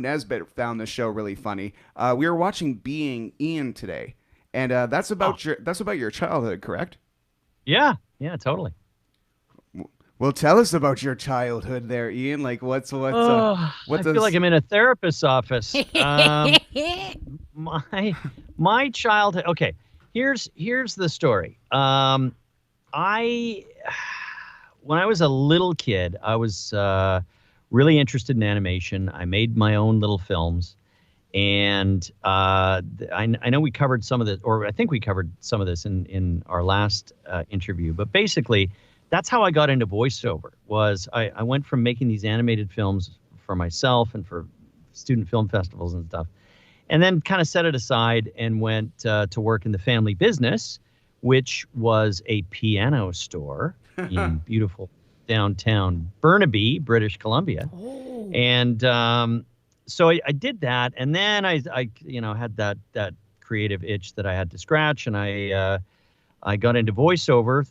Nesbitt found the show really funny. We were watching Being Ian today, and Oh, that's about your childhood, correct? yeah, yeah, totally. Well, tell us about your childhood there, Ian. Like, Oh, I what's feel like us? I'm in a therapist's office. My my childhood. Okay, here's the story. I when I was a little kid, I was really interested in animation. I made my own little films, and I know we covered some of this, or I think we covered some of this in our last interview. But basically, that's how I got into voiceover. Was I went from making these animated films for myself and for student film festivals and stuff, and then kind of set it aside and went to work in the family business, which was a piano store in beautiful downtown Burnaby, British Columbia. Oh, And so I did that, and then had that creative itch that I had to scratch, and I got into voiceover,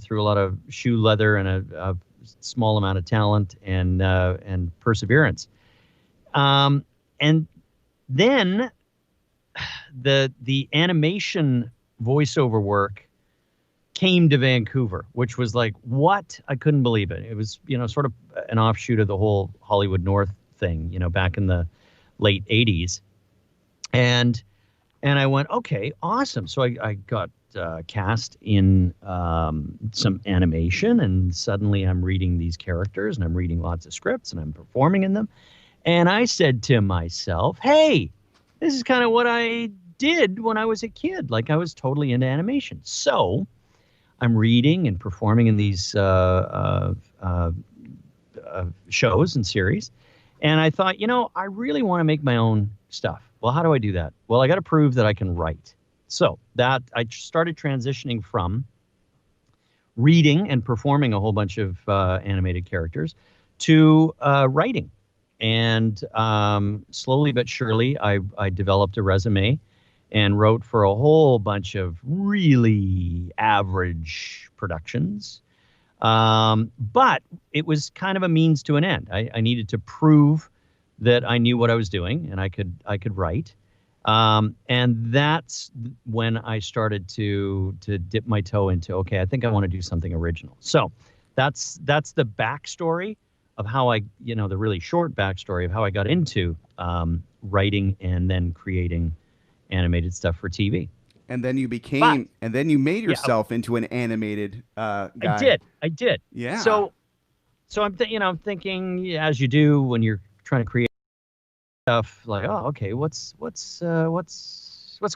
through a lot of shoe leather and a small amount of talent and perseverance. And then the animation voiceover work came to Vancouver, which was like, what? I couldn't believe it. It was, sort of an offshoot of the whole Hollywood North thing, back in the late 80s. And I went, okay, awesome. So I got cast in some animation, and suddenly I'm reading these characters and I'm reading lots of scripts and I'm performing in them. And I said to myself, hey, this is kind of what I did when I was a kid. Like I was totally into animation. So I'm reading and performing in these shows and series. And I thought, I really want to make my own stuff. Well, how do I do that? Well, I got to prove that I can write. So that I started transitioning from reading and performing a whole bunch of animated characters to writing. And slowly but surely, I developed a resume and wrote for a whole bunch of really average productions. But it was kind of a means to an end. I needed to prove that I knew what I was doing and I could write. And that's when I started to dip my toe into, okay, I think I want to do something original. So that's the backstory of how the really short backstory of how I got into writing and then creating animated stuff for TV. But and then you made yeah, yourself into an animated I guy. did. I did. Yeah. So I'm thinking, yeah, as you do when you're trying to create stuff, like, oh, okay, what's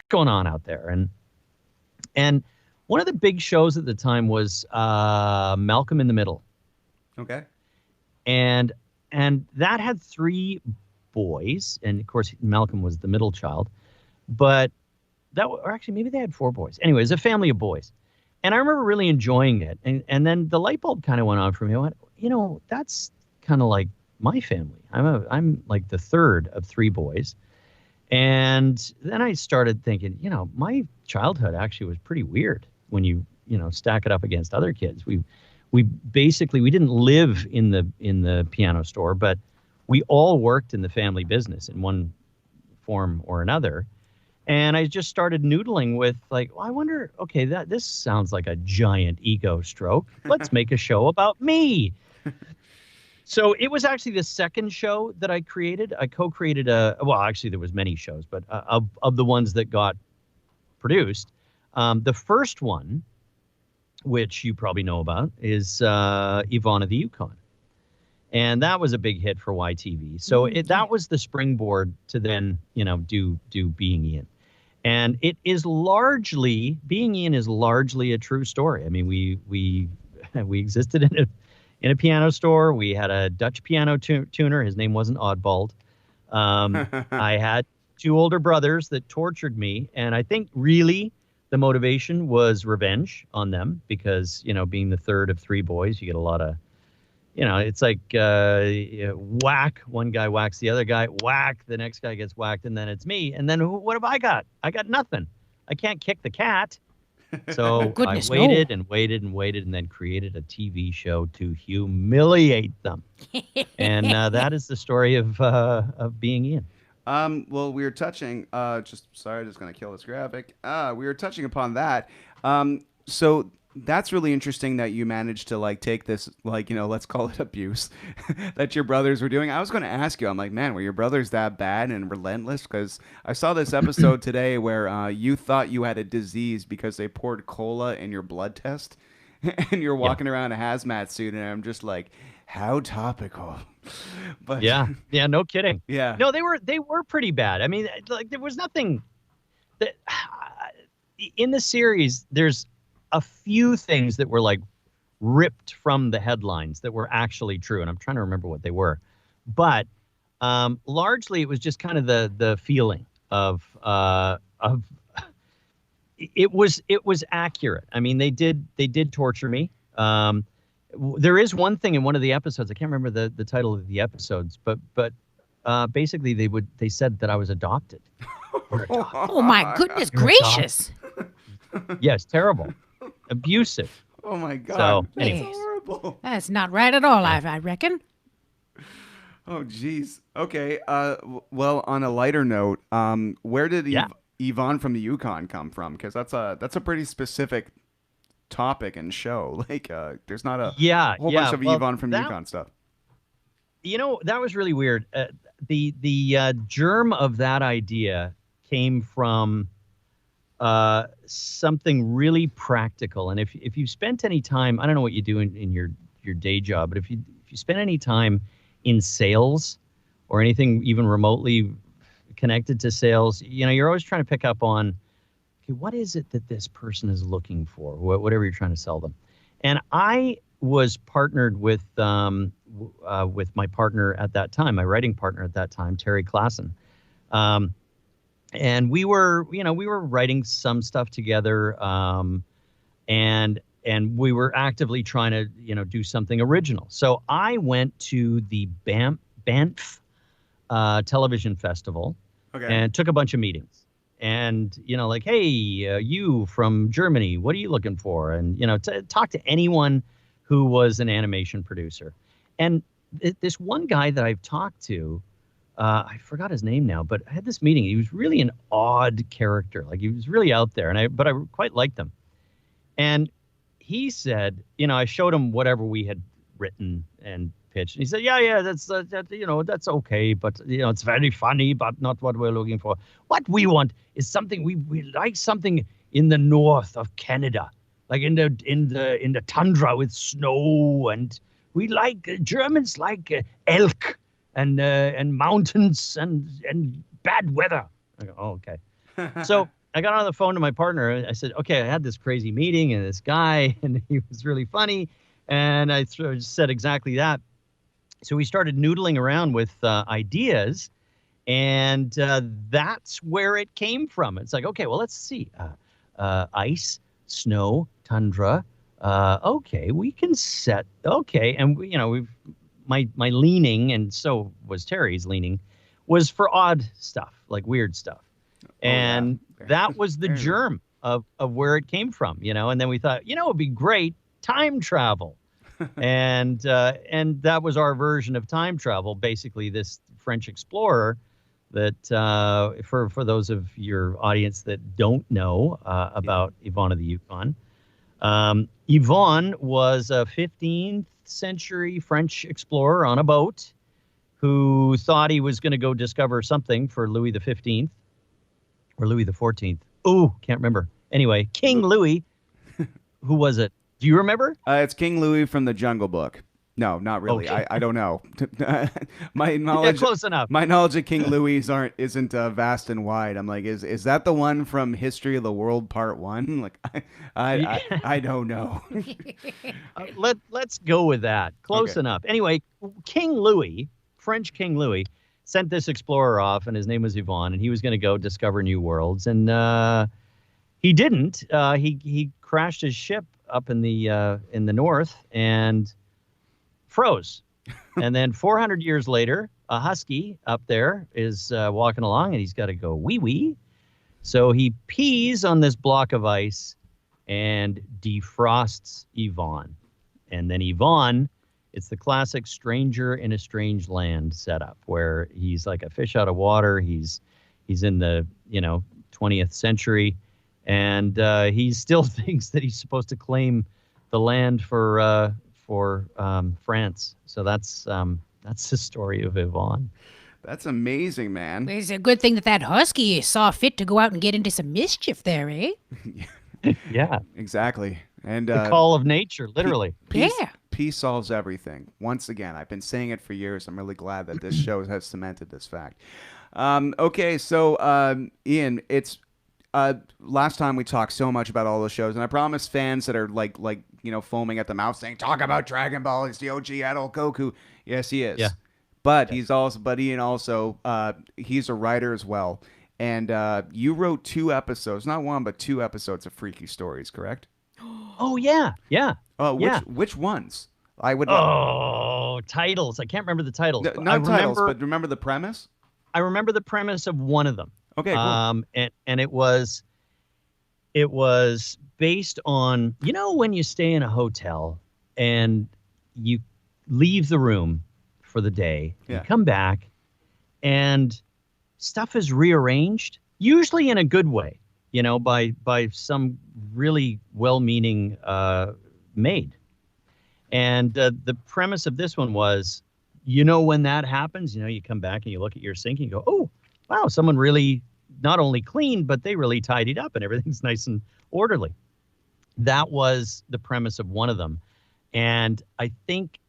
going on out there? And one of the big shows at the time was Malcolm in the Middle, Okay. and that had three boys, and of course Malcolm was the middle child, but or actually maybe they had four boys. Anyway, it was a family of boys, and I remember really enjoying it. And then the light bulb kind of went on for me. I went, that's kind of like my family. I'm like the third of three boys. And then I started thinking, my childhood actually was pretty weird when you stack it up against other kids. We basically we didn't live in the piano store, but we all worked in the family business in one form or another. And I just started noodling with like, well, I wonder, okay, this sounds like a giant ego stroke. Let's make a show about me. So it was actually the second show that I created. I co-created well, actually there was many shows, but of the ones that got produced, the first one, which you probably know about, is Ivana the Yukon. And that was a big hit for YTV. So Yeah. that was the springboard to then, do Being Ian. And it is largely Being Ian is largely a true story. I mean, we we existed in a piano store. We had a Dutch piano tuner. His name wasn't Oddbald. I had two older brothers that tortured me, and I think really the motivation was revenge on them because being the third of three boys, you get a lot of it's like whack. One guy whacks the other guy, whack. The next guy gets whacked, and then it's me. And then what have I got? I got nothing. I can't kick the cat. So I Goodness, no. waited and waited and waited, and then created a TV show to humiliate them. And that is the story of being Ian. Well, we were touching. Just sorry, just gonna kill this graphic. We were touching upon that. So that's really interesting that you managed to like take this, like let's call it abuse that your brothers were doing. I was gonna ask you. I'm like, man, were your brothers that bad and relentless? Because I saw this episode today where you thought you had a disease because they poured cola in your blood test, and you're Yeah. walking around in a hazmat suit, and I'm just like, how topical. But Yeah, yeah, no kidding. yeah. No, they were pretty bad. I mean, like there was nothing that in the series. There's a few things that were like ripped from the headlines that were actually true, and I'm trying to remember what they were. But largely, it was just kind of the feeling of it was accurate. I mean, they did torture me. There is one thing in one of the episodes. I can't remember the title of the episodes, but basically they said that I was adopted. We're adopted. Oh my goodness You're gracious. Yes, terrible, abusive. Oh my God. So, That's anyways. horrible. That's not right at all, I reckon. Oh geez. Okay. Well, on a lighter note, where did Yeah. Yvonne from the Yukon come from? Because that's a pretty specific topic and show. Like, there's not a Yeah, whole yeah. bunch of Well, Yvonne from the that- Yukon stuff. That was really weird. The germ of that idea came from something really practical. And if you spent any time, I don't know what you do in your day job, but if you spend any time in sales or anything even remotely connected to sales, you're always trying to pick up on, okay, what is it that this person is looking for, whatever you're trying to sell them. And I was partnered with my partner at that time, my writing partner at that time, Terry Klassen. And we were writing some stuff together, and we were actively trying to, do something original. So I went to the Banff Television Festival Okay. and took a bunch of meetings. And, like, hey, you from Germany, what are you looking for? And, talk to anyone who was an animation producer. And this one guy that I've talked to, I forgot his name now, but I had this meeting. He was really an odd character. Like, he was really out there, but I quite liked him. And he said, I showed him whatever we had written and pitched. And he said, yeah, that's okay, but it's very funny, but not what we're looking for. What we want is something we like something in the north of Canada, like in the tundra with snow, and we like Germans like elk and mountains and bad weather. I go, oh, okay. So I got on the phone to my partner. I said, okay, I had this crazy meeting and this guy, and he was really funny. And I said exactly that. So we started noodling around with ideas, and that's where it came from. It's like, okay, well, let's see. Ice, snow, tundra. Okay, we can set. Okay, and we've my leaning, and so was Terry's leaning, was for odd stuff, like weird stuff, and yeah. that was the germ of where it came from. And then we thought, it'd be great time travel. and that was our version of time travel. Basically, this French explorer that, for those of your audience that don't know about Yvonne of the Yukon, Yvonne was a 15th century French explorer on a boat who thought he was going to go discover something for Louis the 15th or Louis the 14th. Oh, can't remember. Anyway, King Louis. Who was it? Do you remember? It's King Louis from the Jungle Book. No, not really. Okay. I don't know. My knowledge, close enough. My knowledge of King Louis isn't vast and wide. I'm like, is that the one from History of the World Part 1? Like, I don't know. Let's go with that. Close Okay. enough. Anyway, King Louis, French King Louis, sent this explorer off, and his name was Yvonne, and he was going to go discover new worlds, and he didn't. He crashed his ship up in the north and froze. And then 400 years later, a husky up there is walking along, and he's got to go wee wee. So he pees on this block of ice, and defrosts Yvonne. And then Yvonne, it's the classic stranger in a strange land setup where he's like a fish out of water. He's in the 20th century, and he still thinks that he's supposed to claim the land for France. So that's the story of Yvonne. That's amazing, man. It's a good thing that husky saw fit to go out and get into some mischief there, eh? Yeah, Exactly. And the call of nature, literally. peace, Yeah. peace solves everything. Once again, I've been saying it for years. I'm really glad that this show has cemented this fact. Okay, so Ian, it's last time we talked so much about all the shows, and I promise fans that are like foaming at the mouth saying, "Talk about Dragon Ball. He's the OG adult Goku." Yes, he is. Yeah. But Ian also, he's a writer as well. And you wrote 2 episodes, not 1, but 2 episodes of Freaky Stories, correct? Oh yeah, yeah. Which ones? I would. Titles. I can't remember the titles. Not titles, but remember the premise? I remember the premise of one of them. Okay, cool. And it was based on, when you stay in a hotel and you leave the room for the day, Yeah. you come back and stuff is rearranged, usually in a good way, by some really well-meaning maid. And the premise of this one was, when that happens, you come back and you look at your sink and you go, oh, wow, someone really not only cleaned, but they really tidied up and everything's nice and orderly. That was the premise of one of them. And I think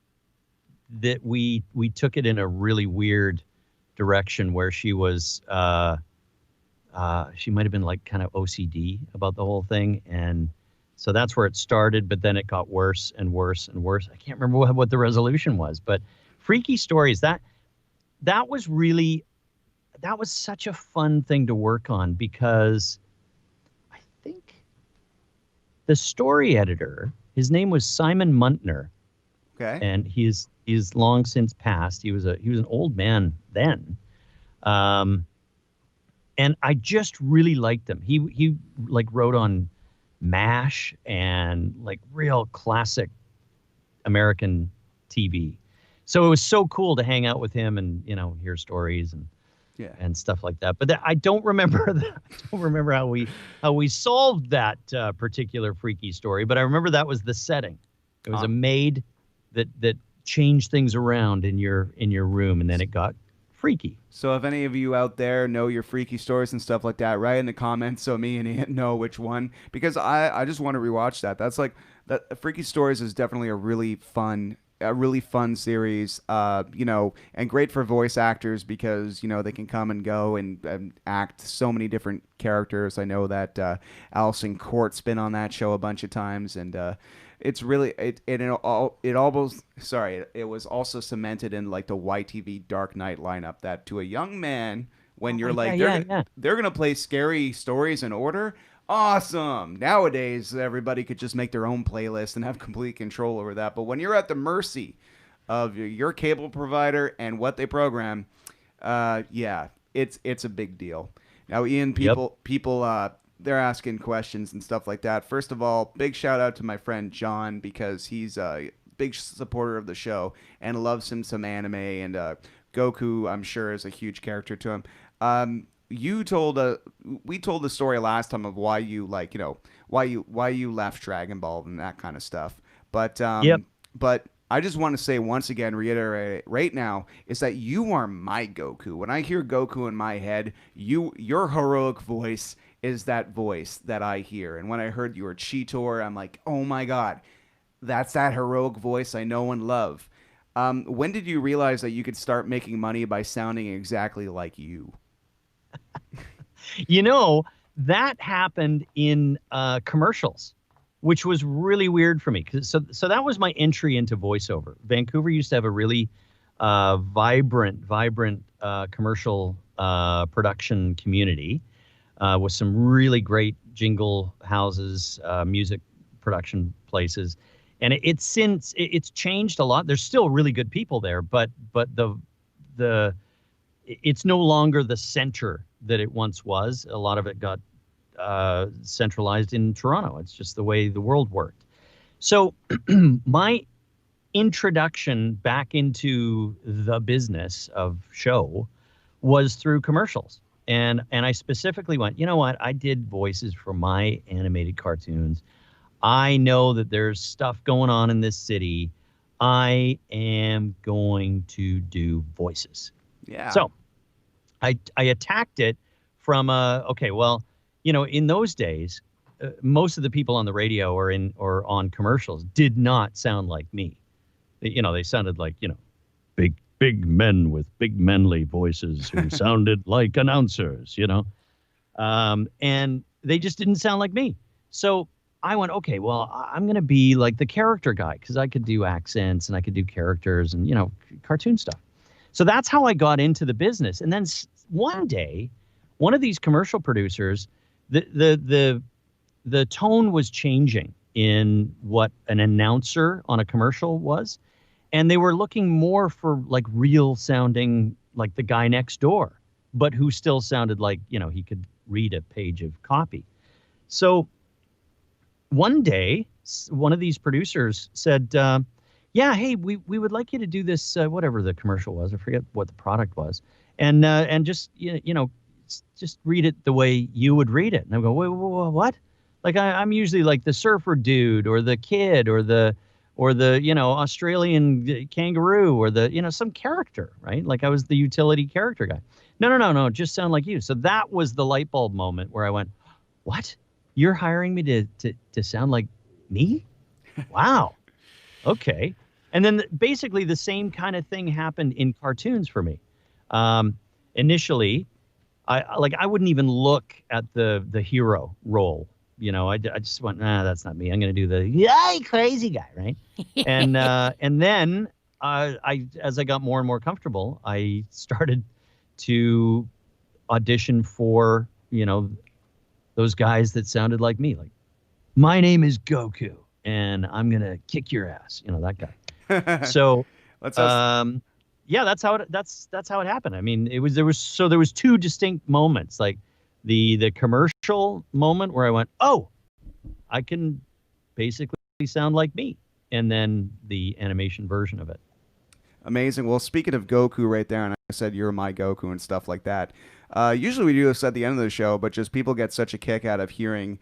that we took it in a really weird direction where she was, she might have been like kind of OCD about the whole thing. And so that's where it started, but then it got worse and worse and worse. I can't remember what the resolution was, but Freaky Stories, that was such a fun thing to work on, because I think the story editor, his name was Simon Muntner. Okay. And he's long since passed. He was an old man then. And I just really liked him. He like wrote on MASH and like real classic American TV. So it was so cool to hang out with him and, hear stories and stuff like that. But I don't remember that. I don't remember how we solved that particular Freaky Story. But I remember that was the setting. It was a maid that changed things around in your room, and then it got freaky. So if any of you out there know your Freaky Stories and stuff like that, write in the comments so me and Ian know which one, because I just want to rewatch that. That's like that. Freaky Stories is definitely a really fun series, and great for voice actors because, they can come and go and act so many different characters. I know that Alison Court's been on that show a bunch of times, and it's really it was also cemented in like the YTV Dark Knight lineup, that to a young man, when you're they're gonna play scary stories in order. Awesome. Nowadays, everybody could just make their own playlist and have complete control over that. But when you're at the mercy of your cable provider and what they program, it's a big deal. Now, Ian, people, they're asking questions and stuff like that. First of all, big shout out to my friend John, because he's a big supporter of the show and loves him some anime, and Goku, I'm sure, is a huge character to him. We told the story last time of why you left Dragon Ball and that kind of stuff. But but I just want to say once again, reiterate right now, is that you are my Goku. When I hear Goku in my head, your heroic voice is that voice that I hear. And when I heard you were Cheetor, I'm like, oh my God, that's that heroic voice I know and love. When did you realize that you could start making money by sounding exactly like you? That happened in commercials, which was really weird for me. So that was my entry into voiceover. Vancouver used to have a really vibrant commercial production community with some really great jingle houses, music production places. And it's changed a lot. There's still really good people there, but it's no longer the center that it once was. A lot of it got centralized in Toronto. It's just the way the world worked. So my introduction back into the business of show was through commercials. And I specifically went, you know what? I did voices for my animated cartoons. I know that there's stuff going on in this city. I am going to do voices. Yeah. So I attacked it from okay, well, in those days, most of the people on the radio or on commercials did not sound like me. They sounded like, big men with big manly voices who sounded like announcers, and they just didn't sound like me. So I went, okay, well, I'm going to be like the character guy because I could do accents and I could do characters and, cartoon stuff. So that's how I got into the business. And then one day, one of these commercial producers, the tone was changing in what an announcer on a commercial was. And they were looking more for like real sounding, like the guy next door, but who still sounded like, he could read a page of copy. So one day, one of these producers said, yeah, hey, we would like you to do this, whatever the commercial was. I forget what the product was. And just, just read it the way you would read it. And I go, wait, what? Like I'm usually like the surfer dude or the kid or the Australian kangaroo or the, some character, right? Like I was the utility character guy. No, just sound like you. So that was the light bulb moment where I went, what? You're hiring me to sound like me? Wow. Okay. And then basically the same kind of thing happened in cartoons for me. Initially, I wouldn't even look at the hero role. I just went, nah, that's not me. I'm going to do the yay crazy guy, right? And then as I got more and more comfortable, I started to audition for those guys that sounded like me. Like, my name is Goku, and I'm going to kick your ass. That guy. So, yeah, that's how it happened. I mean, there was two distinct moments, like the commercial moment where I went, oh, I can basically sound like me, and then the animation version of it. Amazing. Well, speaking of Goku right there, and I said you're my Goku and stuff like that. Usually we do this at the end of the show, but just people get such a kick out of hearing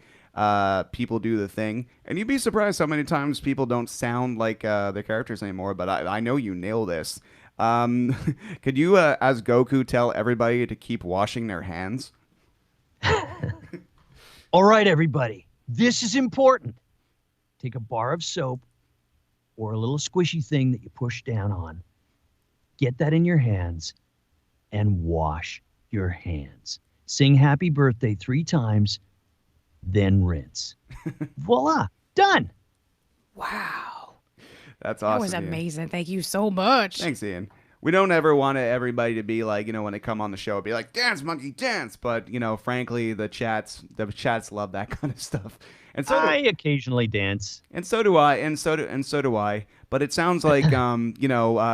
people do the thing. And you'd be surprised how many times people don't sound like their characters anymore, but I know you nail this. Could you, as Goku, tell everybody to keep washing their hands? All right, everybody. This is important. Take a bar of soap or a little squishy thing that you push down on. Get that in your hands and wash your hands. Sing happy birthday 3 times, then rinse. Voila, done. Wow. That's awesome. That was Ian. amazing. Thank you so much. Thanks, Ian. We don't ever want everybody to be like, when they come on the show, be like, dance, monkey, dance. But, frankly, the chats love that kind of stuff. And so I occasionally dance. And so do I. And so do I. But it sounds like,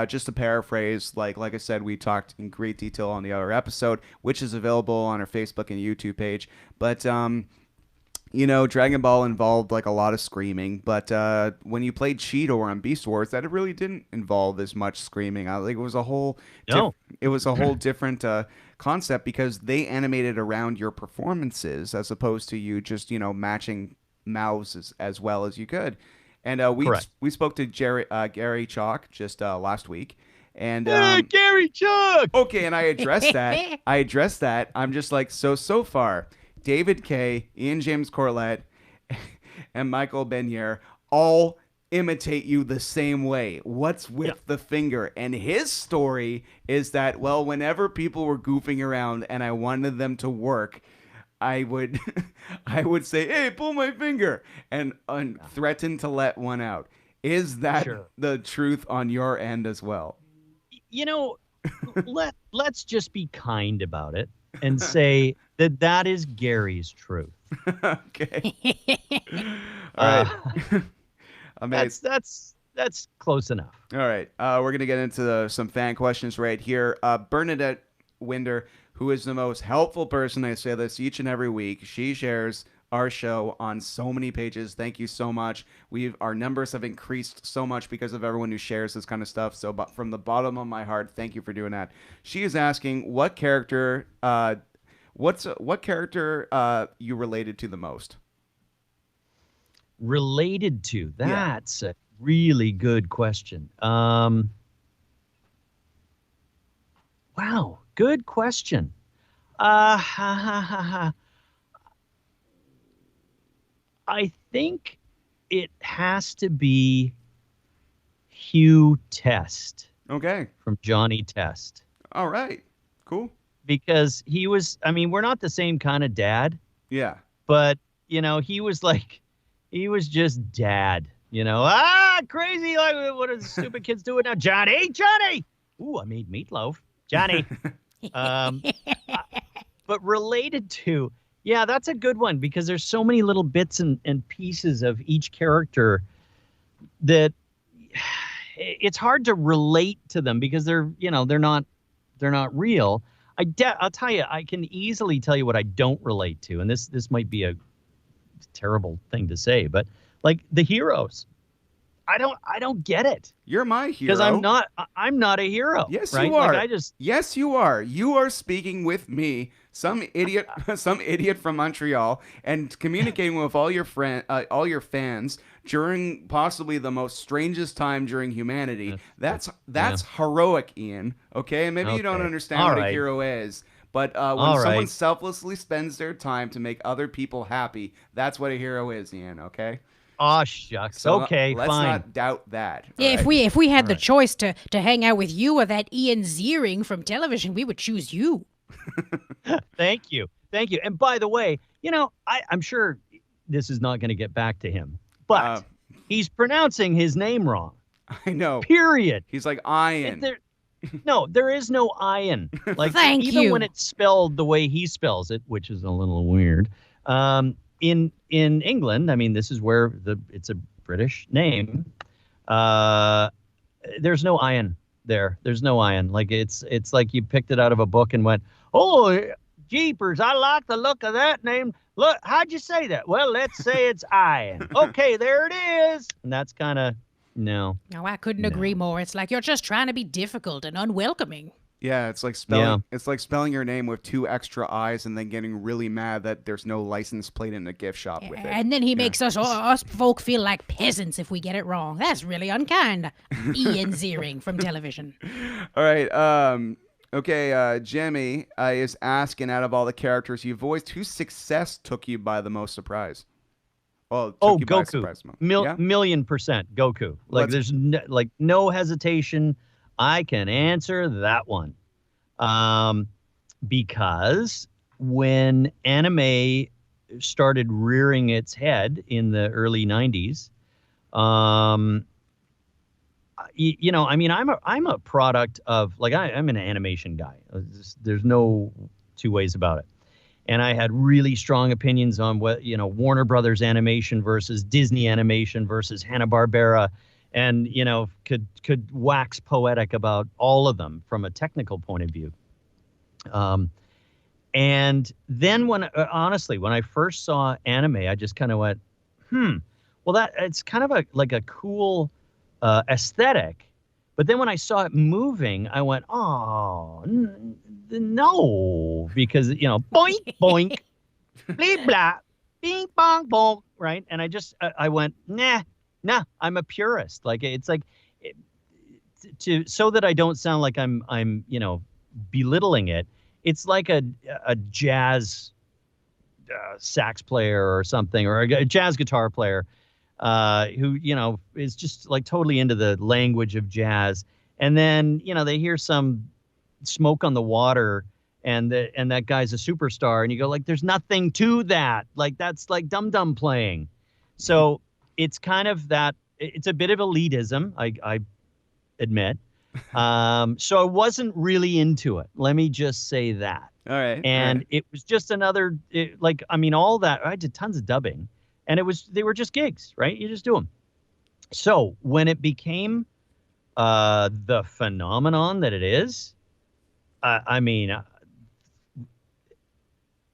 just to paraphrase, like I said, we talked in great detail on the other episode, which is available on our Facebook and YouTube page. But, Dragon Ball involved like a lot of screaming, but when you played Cheetor on Beast Wars, that it really didn't involve as much screaming. I think it was a whole different concept because they animated around your performances as opposed to you just matching mouths as well as you could. And we spoke to Gary Chalk just last week. And Gary Chalk. Okay, and I addressed that. I'm just like, so far, David Kay, Ian James Corlett, and Michael Benier all imitate you the same way. What's with the finger? And his story is that, well, whenever people were goofing around and I wanted them to work, I would say, hey, pull my finger, and threaten to let one out. Is that the truth on your end as well? Let's just be kind about it and say that is Gary's truth. Okay. All right. Amazing. That's close enough. All right. We're going to get into some fan questions right here. Bernadette Winder, who is the most helpful person. I say this each and every week. She shares our show on so many pages. Thank you so much. Our numbers have increased so much because of everyone who shares this kind of stuff. So, but from the bottom of my heart, thank you for doing that. She is asking what character, what character you related to the most. Related to? That's a really good question. Wow, good question. I think it has to be Hugh Test. Okay. From Johnny Test. All right. Cool. Because he was, I mean, we're not the same kind of dad. Yeah. But, you know, he was just dad, you know. Crazy. Like, what are the stupid kids doing now? Johnny. Ooh, I made meatloaf. Johnny. But related to, yeah, that's a good one because there's so many little bits and pieces of each character that it's hard to relate to them because they're not real. I'll tell you, I can easily tell you what I don't relate to, and this might be a terrible thing to say, but like the heroes, I don't get it. You're my hero because I'm not a hero. Yes, right? you are. Like Yes, you are. You are speaking with me, some idiot from Montreal, and communicating with all your fans during possibly the most strangest time during humanity. That's heroic, Ian. Okay, maybe you don't understand what a hero is. But when someone selflessly spends their time to make other people happy, that's what a hero is, Ian, okay? Oh, shucks. So okay, let's fine. not doubt that. Yeah, right? if we had the choice to hang out with you or that Ian Ziering from television, we would choose you. Thank you. And by the way, you know, I'm sure this is not going to get back to him, but he's pronouncing his name wrong. I know. Period. He's like Ian. No, there is no Ian. Like even when it's spelled the way he spells it, which is a little weird. In England, I mean, this is where it's a British name. There's no Ian there. There's no Ian. Like it's like you picked it out of a book and went, oh, jeepers, I like the look of that name. Look, how'd you say that? Well, let's say it's Ian. Okay, there it is. And that's kind of no. No, I couldn't agree more. It's like you're just trying to be difficult and unwelcoming. Yeah, it's like spelling your name with 2 extra I's and then getting really mad that there's no license plate in the gift shop with it. And then he makes us folk feel like peasants if we get it wrong. That's really unkind. Ian Ziering from television. All right. Okay, Jimmy is asking, out of all the characters you've voiced, whose success took you by the most surprise? Well, Goku. Million percent Goku. Like there's no hesitation. I can answer that one. Because when anime started rearing its head in the early 90s, you know, I mean, I'm a product of, like, I'm an animation guy. There's no two ways about it. And I had really strong opinions on what, you know, Warner Brothers animation versus Disney animation versus Hanna-Barbera, and, you know, could wax poetic about all of them from a technical point of view. And then when I first saw anime, I just kind of went, well, that it's kind of like a cool aesthetic. But then when I saw it moving, I went, oh, no, because, you know, boink, boink, bleep, blah, bing, bong, bong, right? And I went, nah, I'm a purist. Like, it's like, so that I don't sound like I'm, you know, belittling it. It's like a jazz sax player or something, or a jazz guitar player who, you know, is just like totally into the language of jazz. And then, you know, they hear some Smoke on the Water and that guy's a superstar. And you go, like, there's nothing to that. Like, that's like dum-dum playing. So it's kind of that, it's a bit of elitism, I admit. So I wasn't really into it. Let me just say that. All right. And it was just another, all that, I did tons of dubbing, and they were just gigs, right? You just do them. So when it became the phenomenon that it is,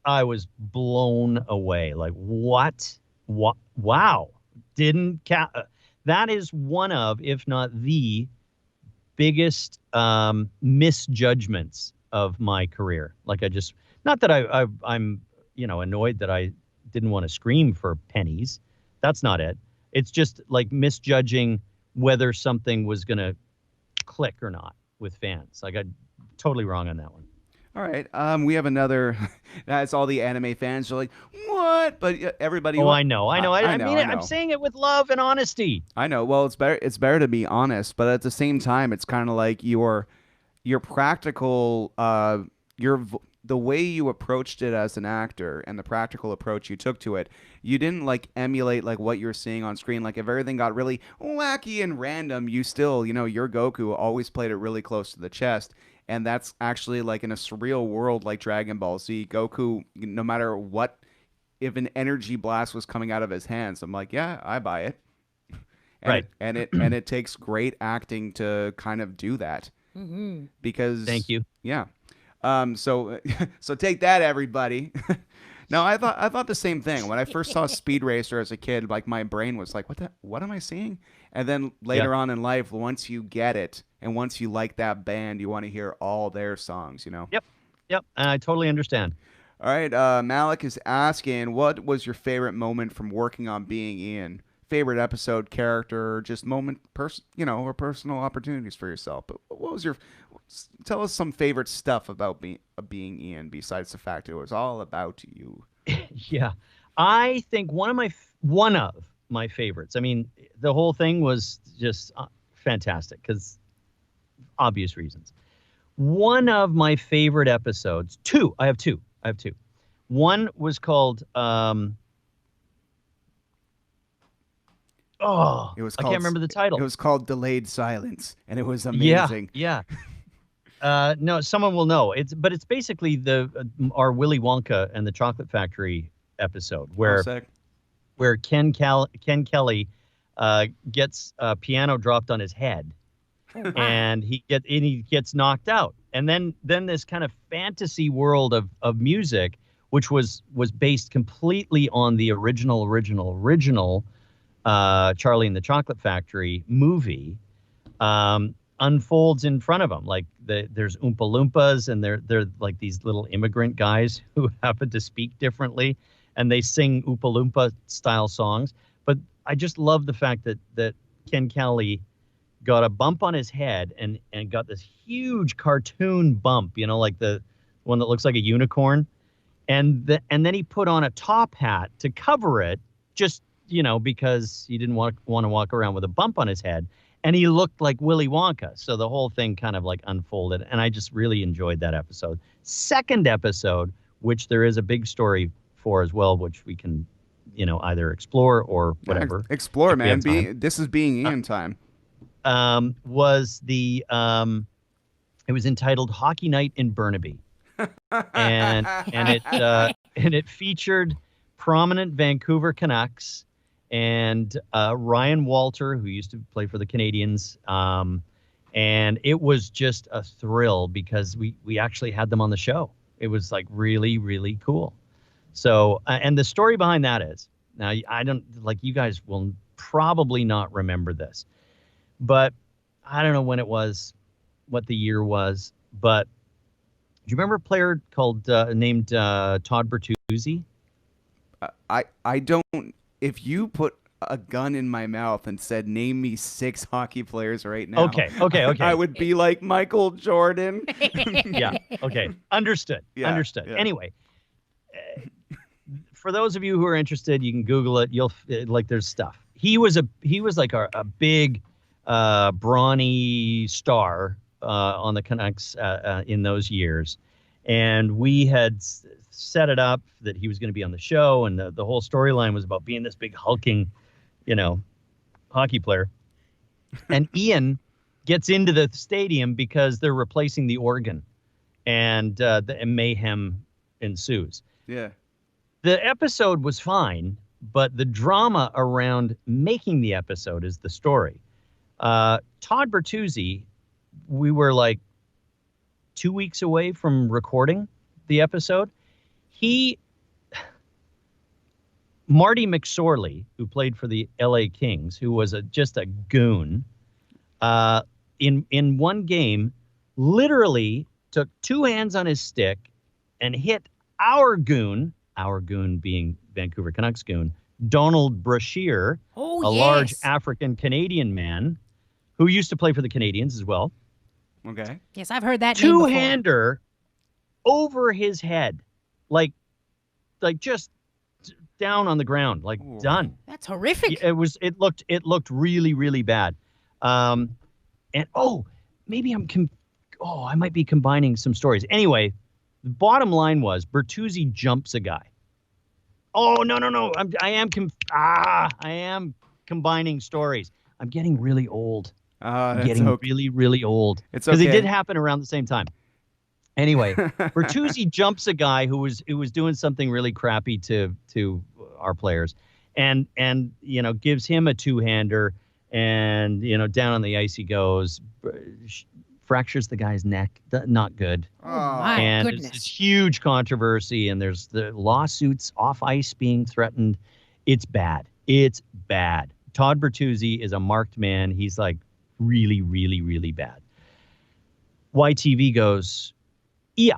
I was blown away. Like, what? What? Wow. Didn't that is one of, if not the biggest misjudgments of my career. Like, not that I'm, annoyed that I didn't want to scream for pennies. That's not it. It's just like misjudging whether something was going to click or not with fans. Like, I totally wrong on that one. All right. We have another. That's all the anime fans are like, what? But everybody. Oh, I know. I mean it. I know. I'm saying it with love and honesty. I know. Well, it's better. It's better to be honest, but at the same time, it's kind of like your practical, the way you approached it as an actor and the practical approach you took to it. You didn't like emulate like what you're seeing on screen. Like if everything got really wacky and random, you still, your Goku always played it really close to the chest. And that's actually like in a surreal world like Dragon Ball Z, Goku, no matter what, if an energy blast was coming out of his hands, I'm like, yeah, I buy it. Right. And it takes great acting to kind of do that. Mm-hmm. Because Thank you. Yeah. So take that, everybody. No, I thought the same thing when I first saw Speed Racer as a kid. Like my brain was like, what am I seeing? And then later on in life, once you get it, and once you like that band, you want to hear all their songs. Yep. I totally understand. All right. Malik is asking, what was your favorite moment from working on Being Ian? Favorite episode, character, just moment, or personal opportunities for yourself. But what was tell us some favorite stuff about being Ian besides the fact it was all about you. Yeah, I think one of my favorites. I mean, the whole thing was just fantastic because obvious reasons. One of my favorite episodes. I have two. One was called. I can't remember the title. It was called Delayed Silence, and it was amazing. Yeah. No, someone will know. It's basically our Willy Wonka and the Chocolate Factory episode where Ken Kelly gets a piano dropped on his head, and he gets knocked out, and then this kind of fantasy world of music, which was based completely on the original Charlie and the Chocolate Factory movie. Unfolds in front of them. Like there's Oompa Loompas, and they're like these little immigrant guys who happen to speak differently, and they sing Oompa Loompa style songs. But I just love the fact that Ken Kelly got a bump on his head and got this huge cartoon bump, like the one that looks like a unicorn, and then he put on a top hat to cover it, just because he didn't want to walk around with a bump on his head. And he looked like Willy Wonka. So the whole thing kind of like unfolded. And I just really enjoyed that episode. Second episode, which there is a big story for as well, which we can, either explore or whatever. Explore, man. This is Being Ian time. Was it was entitled Hockey Night in Burnaby. and it featured prominent Vancouver Canucks and Ryan Walter, who used to play for the Canadiens. And it was just a thrill because we actually had them on the show. It was like really, really cool. So, and the story behind that is, now I don't, like, you guys will probably not remember this, but I don't know when it was, what the year was, but do you remember a player named Todd Bertuzzi? I don't. If you put a gun in my mouth and said, "Name me 6 hockey players right now," Okay. I would be like Michael Jordan. Yeah. Okay. Understood. Yeah. Anyway, for those of you who are interested, you can Google it. You'll there's stuff. He was like a big, brawny star on the Canucks in those years, and we had set it up that he was going to be on the show, and the whole storyline was about being this big hulking, hockey player. And Ian gets into the stadium because they're replacing the organ, and the mayhem ensues. Yeah. The episode was fine, but the drama around making the episode is the story. Todd Bertuzzi, we were like 2 weeks away from recording the episode. Marty McSorley, who played for the LA Kings, who was just a goon, in one game, literally took two hands on his stick and hit our goon being Vancouver Canucks goon, Donald Brashear, Oh, a yes. large African Canadian man who used to play for the Canadians as well. Okay. Yes, I've heard that name before. Two-hander over his head, like just down on the ground, like Ooh. done. That's horrific. It looked really, really bad. And maybe I might be combining some stories. Anyway, the bottom line was Bertuzzi jumps a guy. Oh, no. I am combining stories. I'm getting really old. I'm getting really, really old. It's because okay. they did happen around the same time. Anyway, Bertuzzi jumps a guy who was doing something really crappy to our players, and gives him a two-hander, and down on the ice he goes, fractures the guy's neck. Not good. Oh, my And goodness. there's this huge controversy, and there's the lawsuits off ice being threatened. It's bad. It's bad. Todd Bertuzzi is a marked man. He's like really, really, really bad. YTV goes, yeah,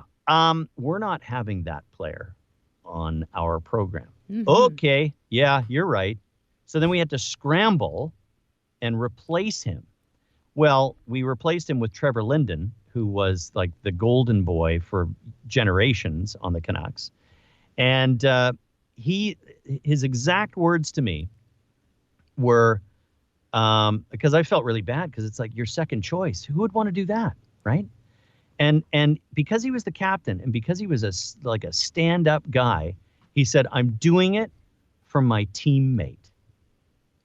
we're not having that player on our program. Mhm. Okay, yeah, you're right. So then we had to scramble and replace him. Well, we replaced him with Trevor Linden, who was like the golden boy for generations on the Canucks. And his exact words to me were, because I felt really bad, because it's like your second choice. Who would want to do that, right? And because he was the captain, and because he was a stand-up guy, he said, I'm doing it for my teammate.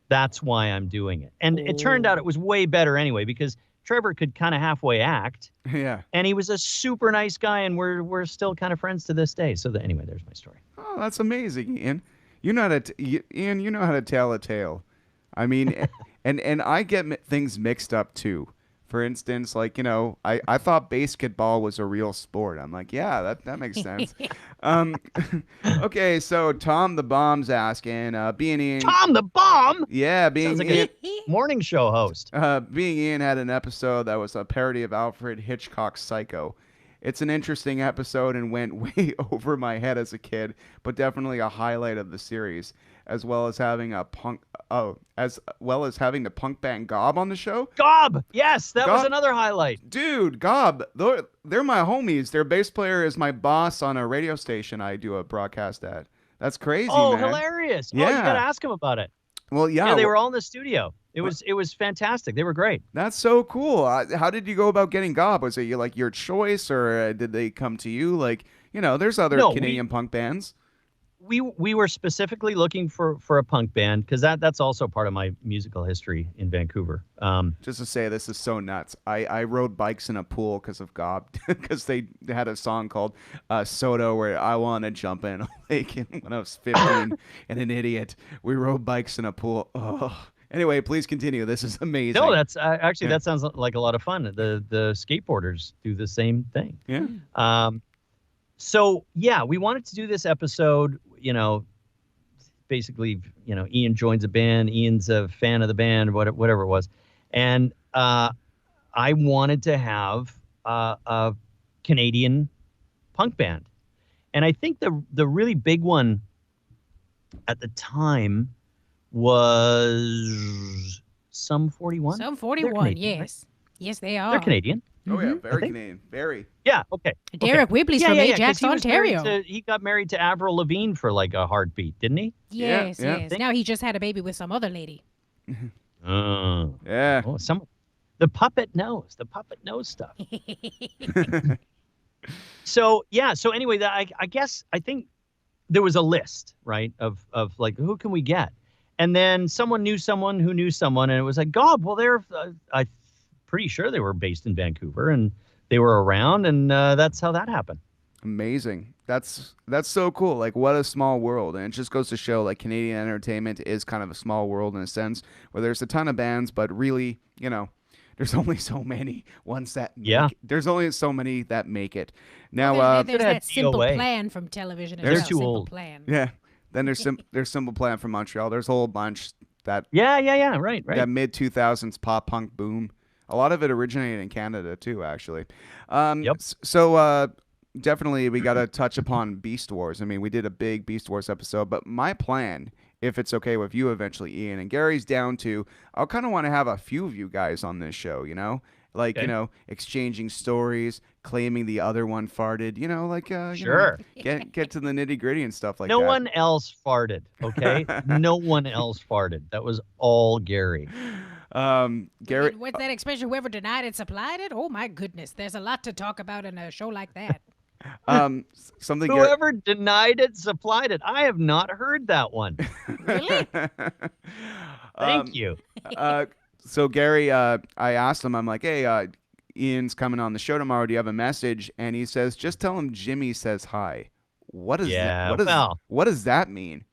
That's why I'm doing it. And it turned out it was way better anyway, because Trevor could kind of halfway act. Yeah. And he was a super nice guy, and we're still kind of friends to this day. So anyway, there's my story. Oh, that's amazing, Ian. You know how to Ian. You know how to tell a tale. I mean, and I get things mixed up too. For instance, like, I thought basketball was a real sport. I'm like, yeah, that makes sense. Okay, so Tom the Bomb's asking, being Ian. Tom the Bomb? Yeah, being Sounds like Ian. a morning show host. Being Ian had an episode that was a parody of Alfred Hitchcock's Psycho. It's an interesting episode and went way over my head as a kid, but definitely a highlight of the series, as well as having the punk band Gob on the show. Gob! Yes, that was Gob- another highlight. Dude, Gob, they're my homies. Their bass player is my boss on a radio station I do a broadcast at. That's crazy, Oh, man. hilarious. Oh, Yeah. you got to ask him about it. Well, yeah. Yeah, they were all in the studio. It was fantastic. They were great. That's so cool. How did you go about getting Gob? Was it your choice, or did they come to you? Like, there's other Canadian punk bands. We were specifically looking for a punk band, because that's also part of my musical history in Vancouver. Just to say, this is so nuts. I rode bikes in a pool because of Gob, because they had a song called Soda where I want to jump in a lake. And when I was 15 and an idiot, we rode bikes in a pool. Oh. Anyway, please continue. This is amazing. No, that's actually that sounds like a lot of fun. The skateboarders do the same thing. Yeah. So yeah, we wanted to do this episode. Basically, Ian joins a band. Ian's a fan of the band, whatever it was, and I wanted to have a Canadian punk band, and I think the really big one at the time was Sum 41. Some They're 41, Canadian, yes. Yes, they are. They're Canadian. Oh, yeah. Mhm. Very Canadian. Very. Yeah. Okay. Derek Whibley's from 'cause Ajax, he was married Ontario. he got married to Avril Lavigne for like a heartbeat, didn't he? Yes, Yeah, yes. Now he just had a baby with some other lady. Oh, Yeah. the puppet knows. The puppet knows stuff. So yeah. So anyway, I think there was a list, right, of like, who can we get, and then someone knew someone who knew someone, and it was like, God, well, they're I'm pretty sure they were based in Vancouver, and they were around, and that's how that happened. Amazing. That's so cool. Like, what a small world. And it just goes to show, like, Canadian entertainment is kind of a small world in a sense, where there's a ton of bands, but really, There's only so many ones that Yeah. make. There's only so many that make it. Well, Now, there's Should've had that Simple DOA. Plan from television as There's well. too Simple old. Plan. yeah. Then there's Simple Plan from Montreal. There's a whole bunch that Yeah. Right. that mid 2000s pop punk boom. A lot of it originated in Canada too, actually. Yep. So definitely we got to touch upon Beast Wars. I mean, we did a big Beast Wars episode, but my plan, if it's okay with you eventually, Ian, and Gary's down to, I'll kind of want to have a few of you guys on this show, like, Okay. exchanging stories, claiming the other one farted, Sure. get to the nitty gritty and stuff like No that. one else farted, okay? No one else farted. That was all Gary. Gary, And what's that expression? Whoever denied it, supplied it. Oh my goodness, there's a lot to talk about in a show like that. something Gary, Whoever denied it, supplied it. I have not heard that one. Really? Thank you. So Gary, I asked him, I'm like, hey, Ian's coming on the show tomorrow. Do you have a message? And he says, just tell him Jimmy says hi. What is Yeah, that? What does that mean?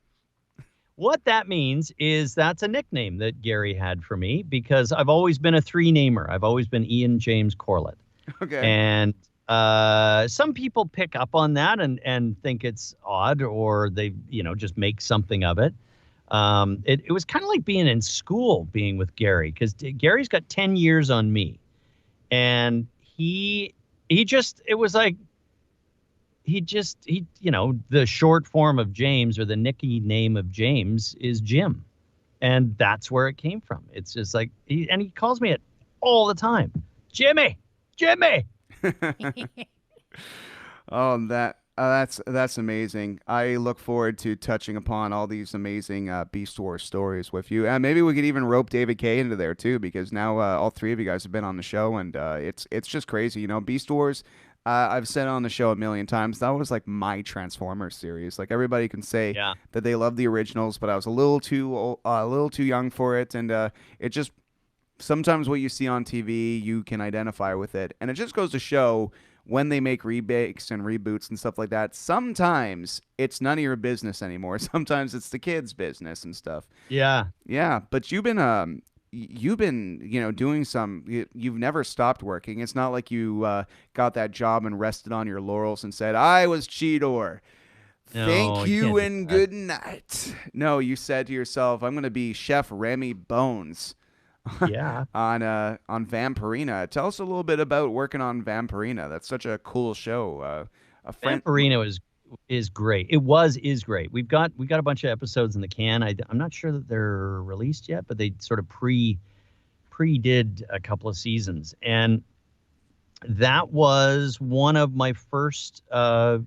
What that means is that's a nickname that Gary had for me because I've always been a three-namer. I've always been Ian James Corlett. Okay. And some people pick up on that and think it's odd or they, just make something of it. It was kind of like being in school, being with Gary, because Gary's got 10 years on me. And he was like, the short form of James or the nicky name of James is Jim. And that's where it came from. It's just like, he calls me it all the time. Jimmy. Oh, that's amazing. I look forward to touching upon all these amazing Beast Wars stories with you, and maybe we could even rope David Kay into there too, because now all three of you guys have been on the show, and it's just crazy. Beast Wars. I've said on the show a million times, that was like my Transformers series. Like everybody can say that they love the originals, but I was a little too young for it, and it just sometimes what you see on TV, you can identify with it, and it just goes to show when they make remakes and reboots and stuff like that, sometimes it's none of your business anymore. Sometimes it's the kids' business and stuff. Yeah. Yeah, but you've been doing you've never stopped working. It's not like you got that job and rested on your laurels and said, I was Cheetor. No, Thank you you can't do and that. good night. No, you said to yourself, I'm going to be Chef Remy Bones. Yeah. on Vampirina. Tell us a little bit about working on Vampirina. That's such a cool show. A friend. Vampirina is great. Is great. We got a bunch of episodes in the can. I'm not sure that they're released yet, but they sort of pre-did a couple of seasons, and that was one of my first ongoing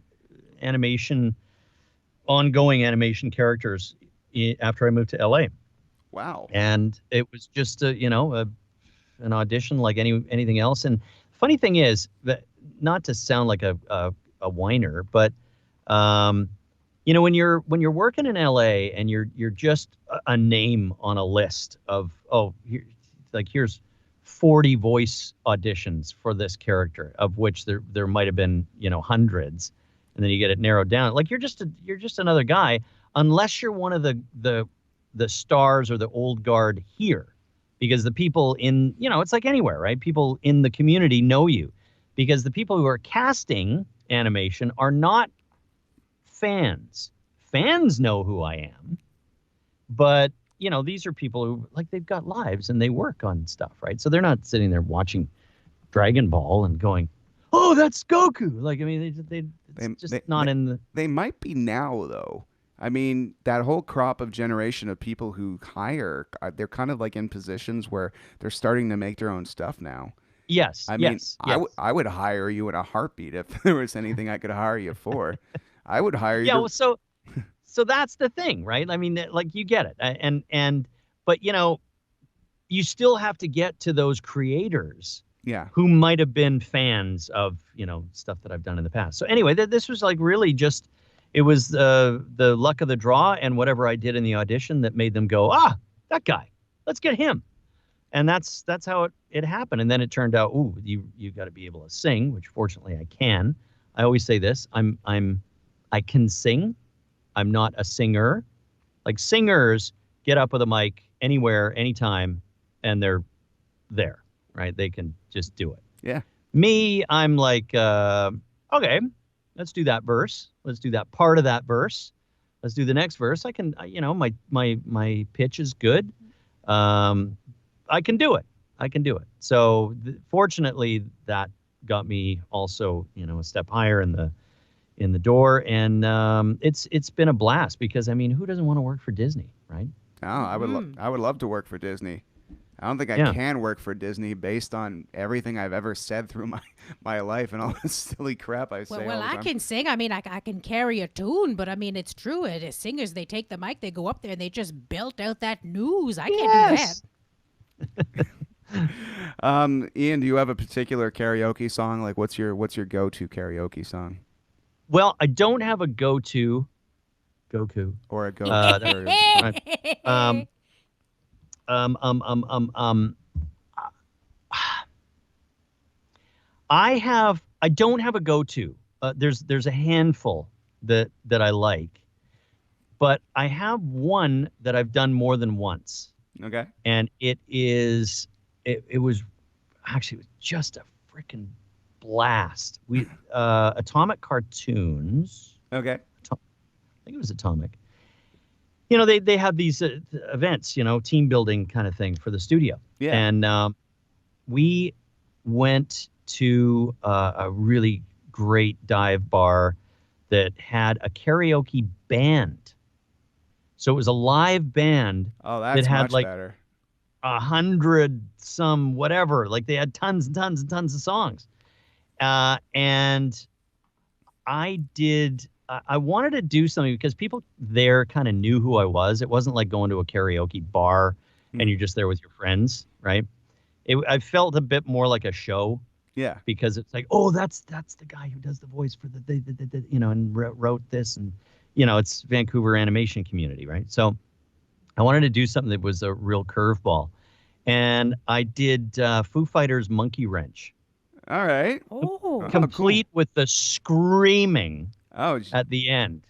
animation characters after I moved to LA. Wow. And it was just an audition like anything else. And funny thing is that, not to sound like a whiner, but when you're working in LA and you're just a name on a list of here's 40 voice auditions for this character, of which there might have been hundreds, and then you get it narrowed down. Like you're just another guy, unless you're one of the stars or the old guard here, because the people in, it's like anywhere, right? People in the community know you, because the people who are casting animation are not fans. Fans know who I am, but these are people who, like, they've got lives and they work on stuff, right? So they're not sitting there watching Dragon Ball and going, oh, that's Goku. Like, I mean, They might be now, though. I mean, that whole crop of generation of people who hire, they're kind of like in positions where they're starting to make their own stuff now. Yes. I mean, I would hire you in a heartbeat if there was anything I could hire you for. I would hire you. Yeah. Well, so that's the thing, right? I mean, like, you get it. But you still have to get to those creators. Yeah. Who might have been fans of, stuff that I've done in the past. So anyway, this was like really just, it was the luck of the draw and whatever I did in the audition that made them go, that guy, let's get him. And that's how it happened. And then it turned out, you got to be able to sing, which fortunately I can. I always say this, I can sing. I'm not a singer. Like, singers get up with a mic anywhere, anytime, and they're there. right? They can just do it. Yeah. Me, I'm like, okay, let's do that verse. Let's do that part of that verse. Let's do the next verse. I can, my pitch is good. I can do it. I can do it. So fortunately, that got me also, a step higher in the door, and it's been a blast because I mean, who doesn't want to work for Disney, right? Oh, I would love to work for Disney. I don't think I Yeah. can work for Disney based on everything I've ever said through my life and all this silly crap I say. Well, all the I time. can sing. I mean, I can carry a tune, but I mean, it's true. As singers, they take the mic, they go up there, and they just belt out that news. I can't do that. Ian, do you have a particular karaoke song? Like, what's your go-to karaoke song Well, I don't have a go-to Goku. or a go-to That- karaoke? right. Um, um, um, um, um, um, I don't have a go-to. There's a handful that I like, but I have one that I've done more than once, Okay. and it was actually it was just a freaking blast. We Atomic Cartoons. Okay. I think it was Atomic. They have these events, team building kind of thing for the studio. Yeah. And we went to a really great dive bar that had a karaoke band. So it was a live band Oh, that's had, much like, better. 100 some whatever. Like they had tons and tons and tons of songs. And I wanted to do something because people there kind of knew who I was. It wasn't like going to a karaoke bar and you're just there with your friends, right? I felt a bit more like a show Yeah. because it's like, oh, that's the guy who does the voice for the and wrote this, and it's Vancouver animation community, right? So I wanted to do something that was a real curveball, and I did Foo Fighters' Monkey Wrench, All right. Oh, complete with the screaming Oh. at the end.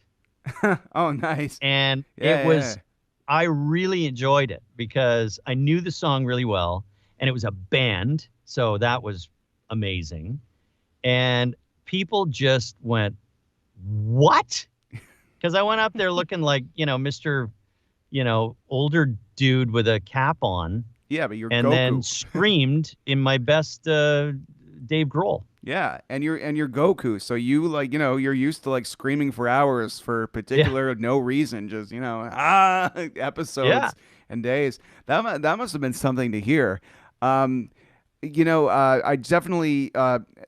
Oh, nice. And Yeah, it was, yeah. I really enjoyed it because I knew the song really well, and it was a band, so that was amazing. And people just went, what? Because I went up there looking like, Mr., older dude with a cap on, Yeah, but you're and Goku. then screamed in my best Dave Grohl. Yeah, and you're Goku, so you you're used to like screaming for hours for particular no reason, just episodes Yeah. and days. That must have been something to hear. I definitely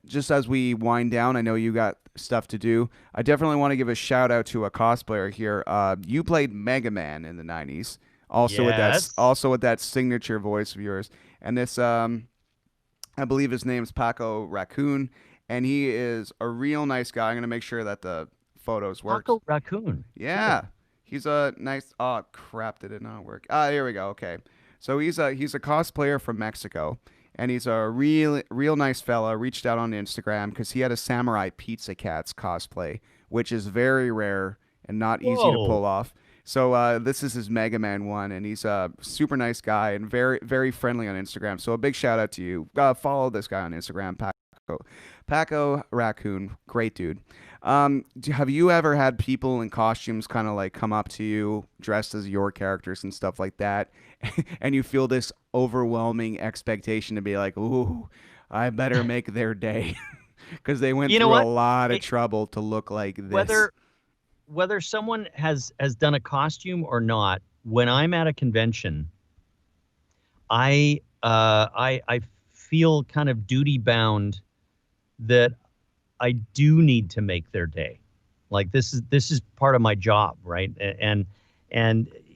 just as we wind down, I know you got stuff to do. I definitely want to give a shout out to a cosplayer here. You played Mega Man in the '90s, Yes. also with that signature voice of yours, and this I believe his name's Paco Raccoon, and he is a real nice guy. I'm gonna make sure that the photos work. Paco Raccoon. Yeah, he's a nice. Oh crap! Did it not work? Ah, here we go. Okay, so he's a cosplayer from Mexico, and he's a real nice fella. Reached out on Instagram because he had a Samurai Pizza Cats cosplay, which is very rare and not easy to Whoa. pull off. So this is his Mega Man one, and he's a super nice guy and very, very friendly on Instagram. So a big shout out to you. Follow this guy on Instagram, Paco Raccoon. Great dude. Have you ever had people in costumes kind of like come up to you dressed as your characters and stuff like that, and you feel this overwhelming expectation to be like, ooh, I better make their day because they went You know through a what? lot of It- trouble to look like this. Whether someone has done a costume or not, when I'm at a convention, I feel kind of duty bound that I do need to make their day. Like this is part of my job, right? And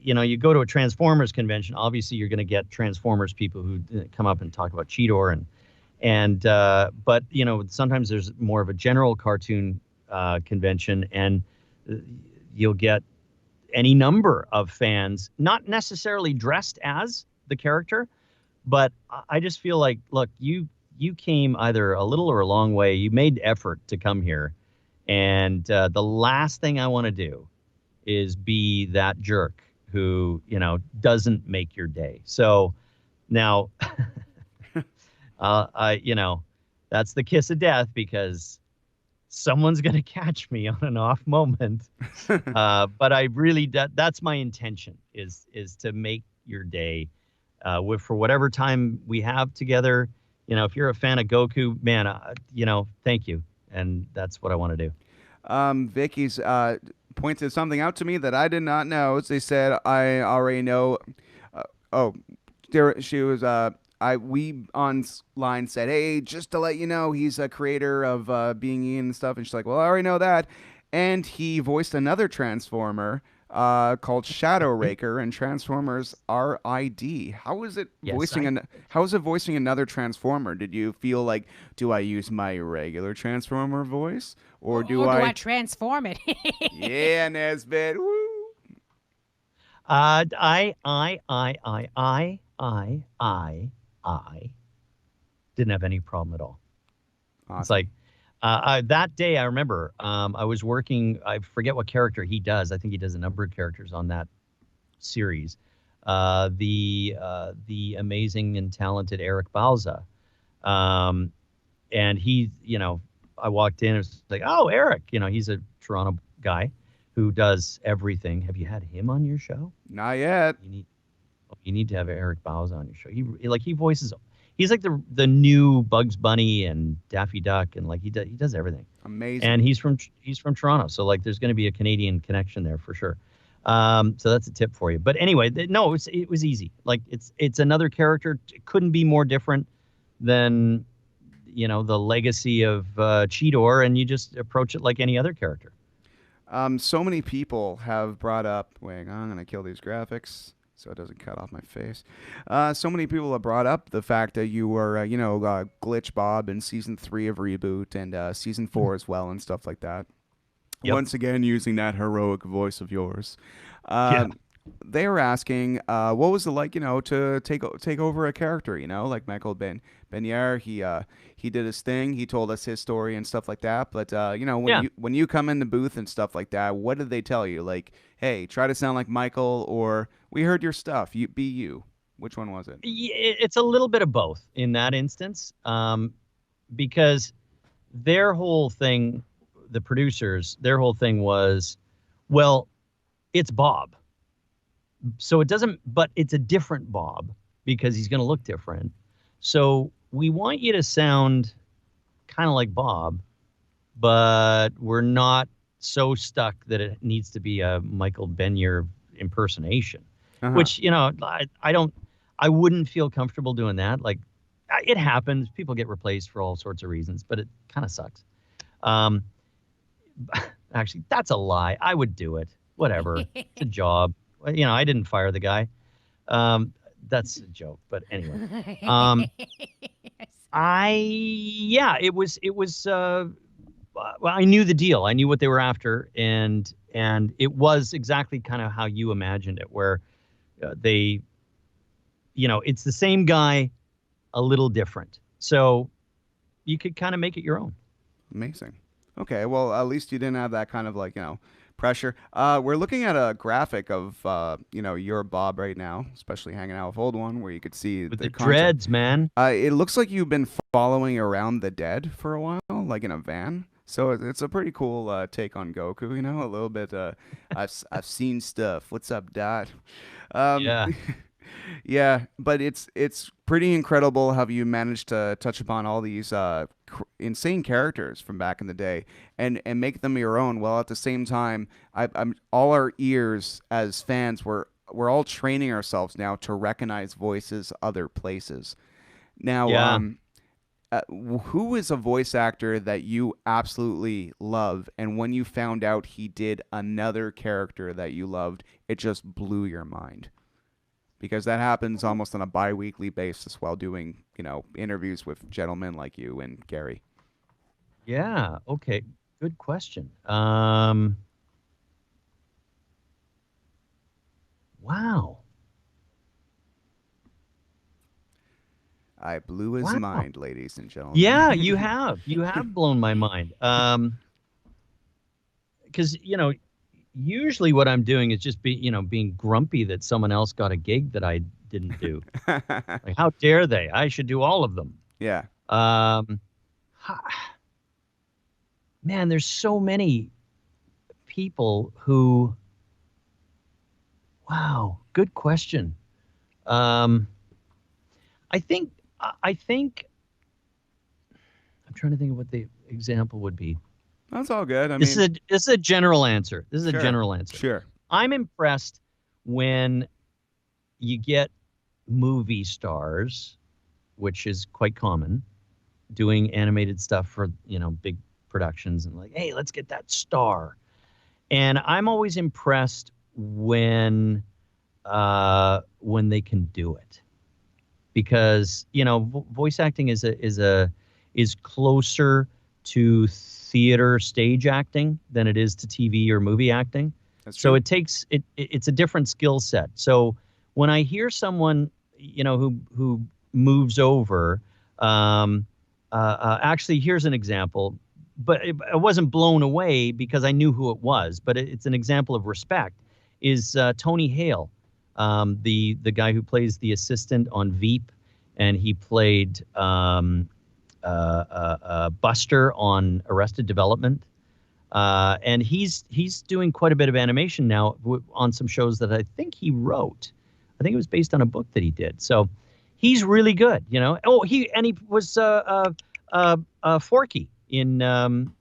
you go to a Transformers convention, obviously you're going to get Transformers people who come up and talk about Cheetor but sometimes there's more of a general cartoon convention, and you'll get any number of fans, not necessarily dressed as the character, but I just feel like, look, you came either a little or a long way. You made effort to come here, and the last thing I want to do is be that jerk who doesn't make your day. So now That's the kiss of death because someone's going to catch me on an off moment. But I really, that's my intention is to make your day for whatever time we have together. If you're a fan of Goku, man, thank you. And that's what I want to do. Vicky's pointed something out to me that I did not know. They said I already know. Oh, she was. We online said, hey, just to let you know, he's a creator of Being Ian and stuff. And she's like, well, I already know that. And he voiced another Transformer called Shadow Raker in Transformers R.I.D. How is it how is it voicing another Transformer? Did you feel like, do I use my regular Transformer voice, or do I transform it? Yeah, Nesbit. Woo. I didn't have any problem at all. Awesome. It's like that day I remember I was working. I forget what character he does. I think he does a number of characters on that series. The amazing and talented Eric Balza, and he, I walked in and it was like, oh, Eric, he's a Toronto guy who does everything. Have you had him on your show? Not yet. You need to have Eric Balza on your show. He voices. He's like the new Bugs Bunny and Daffy Duck, and he does everything. Amazing. And he's from Toronto, so there's going to be a Canadian connection there for sure. So that's a tip for you. But anyway, no, it was easy. It's another character. It couldn't be more different than the legacy of Cheetor, and you just approach it like any other character. So many people have brought up. Wait, I'm gonna kill these graphics so it doesn't cut off my face. So many people have brought up the fact that you were, Glitch Bob in season 3 of Reboot and season 4 as well and stuff like that. Yep. Once again, using that heroic voice of yours. They were asking, what was it like, to take over a character, like Michael Benyar. He did his thing. He told us his story and stuff like that. But when you come in the booth and stuff like that, what did they tell you? Like, hey, try to sound like Michael, or we heard your stuff. Be you. Which one was it? It's a little bit of both in that instance, because their whole thing, the producers, their whole thing was, well, it's Bob. So it doesn't, but it's a different Bob because he's going to look different. So we want you to sound kind of like Bob, but we're not so stuck that it needs to be a Michael Benyar impersonation, which, I wouldn't feel comfortable doing that. It happens. People get replaced for all sorts of reasons, but it kind of sucks. Actually, that's a lie. I would do it. Whatever. It's a job. I didn't fire the guy. That's a joke, but anyway. It was. Well, I knew the deal. I knew what they were after, and it was exactly kind of how you imagined it, where they, it's the same guy, a little different. So you could kind of make it your own. Amazing. Okay, well, at least you didn't have that kind of pressure. We're looking at a graphic of your Bob right now, especially hanging out with old one, where you could see with the dreads, man. It looks like you've been following around the dead for a while, like in a van. So it's a pretty cool take on Goku. A little bit. I've seen stuff. What's up, Dot? Yeah. Yeah, but it's pretty incredible how you managed to touch upon all these insane characters from back in the day and make them your own. While at the same time, I'm all our ears as fans, we're all training ourselves now to recognize voices other places. Now, who is a voice actor that you absolutely love, and when you found out he did another character that you loved, it just blew your mind? Because that happens almost on a bi-weekly basis while doing, interviews with gentlemen like you and Gary. Yeah. Okay. Good question. Wow. I blew his mind, ladies and gentlemen. Yeah, you have. You have blown my mind. Because, usually what I'm doing is just being grumpy that someone else got a gig that I didn't do. Like, how dare they? I should do all of them. Yeah. Um, man, there's so many people who. Wow, good question. Um, I think I'm trying to think of what the example would be. That's all good. I This mean, is a general answer. This is a sure. general answer. Sure. I'm impressed when you get movie stars, which is quite common, doing animated stuff for, big productions and like, hey, let's get that star. And I'm always impressed when they can do it, because voice acting is closer to theater stage acting than it is to TV or movie acting. That's So true. it's a different skill set. So when I hear someone who moves over, actually, here's an example, but I wasn't blown away because I knew who it was. But it's an example of respect. Is Tony Hale, the guy who plays the assistant on Veep, and he played Buster on Arrested Development. And he's doing quite a bit of animation now on some shows that I think he wrote. I think it was based on a book that he did. So he's really good, Oh, he was Forky in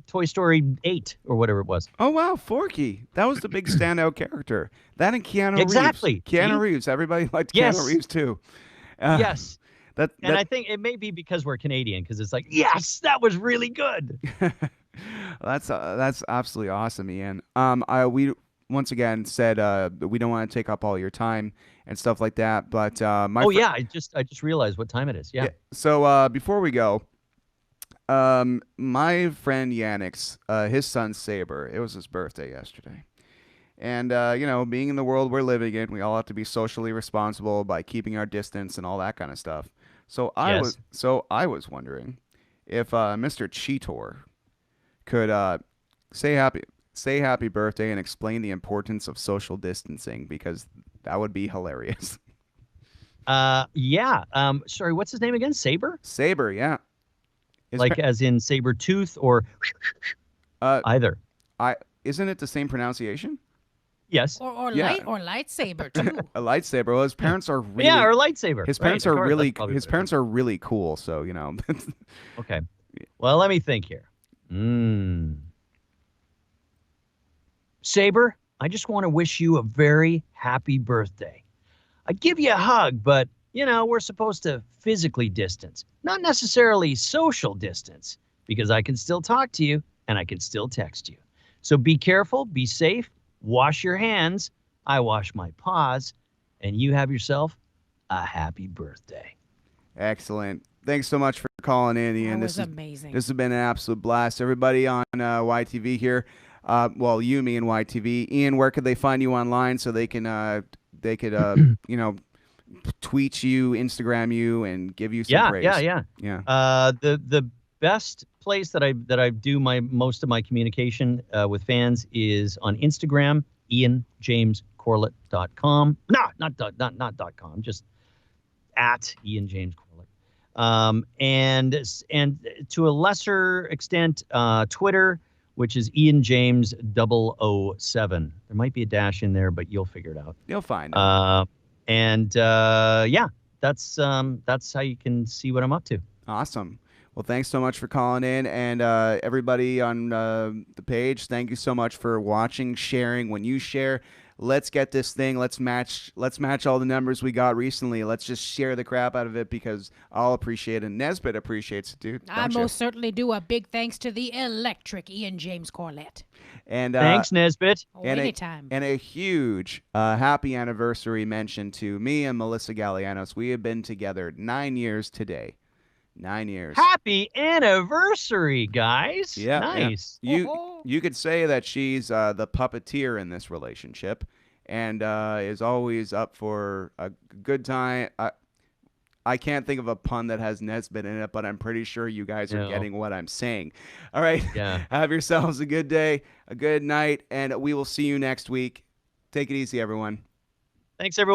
Toy Story 8 or whatever it was. Oh wow, Forky. That was the big standout character. That and Keanu Reeves. Exactly. Keanu See? Reeves. Everybody liked Keanu Yes. Reeves too. Uh, Yes. That And I think it may be because we're Canadian, because it's like, yes, that was really good. that's absolutely awesome, Ian. We once again said we don't want to take up all your time and stuff like that, but Yeah, I just realized what time it is. Yeah. So before we go, my friend Yannix, his son Saber, it was his birthday yesterday. And being in the world we're living in, we all have to be socially responsible by keeping our distance and all that kind of stuff. Yes. I was wondering if Mr. Cheetor could say happy birthday and explain the importance of social distancing, because that would be hilarious. Yeah. Sorry, what's his name again? Saber? Saber, yeah. His Like as in saber tooth, or uh, either? I isn't it the same pronunciation? Yes. Yeah. Or lightsaber too. A lightsaber. Well, his parents are Yeah, really or lightsaber. his Right, parents of are course, that's really probably his what it parents is. are really cool. So Okay. Well, let me think here. Saber, I just want to wish you a very happy birthday. I'd give you a hug, but, we're supposed to physically distance, not necessarily social distance, because I can still talk to you and I can still text you. So be careful, be safe, wash your hands. I wash my paws, and you have yourself a happy birthday. excellent. Thanks so much for calling in, Ian. That was amazing. This has been an absolute blast. Everybody on YTV here. You, me, and YTV. Ian, where could they find you online so they can tweet you, Instagram you, and give you some praise? Yeah. Yeah. The best place that I do my most of my communication with fans is on Instagram, IanJamesCorlett.com. No, not .com, just at Ian James Corlett. And to a lesser extent, Twitter, which is Ian James 007. There might be a dash in there, but you'll figure it out. You'll find it. Yeah, that's how you can see what I'm up to. Awesome. Well, thanks so much for calling in, and everybody on the page, thank you so much for watching, sharing. When you share, let's get this thing. Let's match all the numbers we got recently. Let's just share the crap out of it, because I'll appreciate it. Nesbitt appreciates it, dude. I Don't you? most certainly do. A big thanks to the electric Ian James Corlett. And Thanks, Nesbitt. Oh, and anytime. a huge happy anniversary mention to me and Melissa Gallianos. We have been together 9 years today. 9 years. Happy anniversary, guys. Yeah, Nice. yeah. You could say that she's the puppeteer in this relationship, and is always up for a good time. I can't think of a pun that has Nesbitt in it, but I'm pretty sure you guys are No. getting what I'm saying. All right. Yeah. Have yourselves a good day, a good night, and we will see you next week. Take it easy, everyone. Thanks, everyone.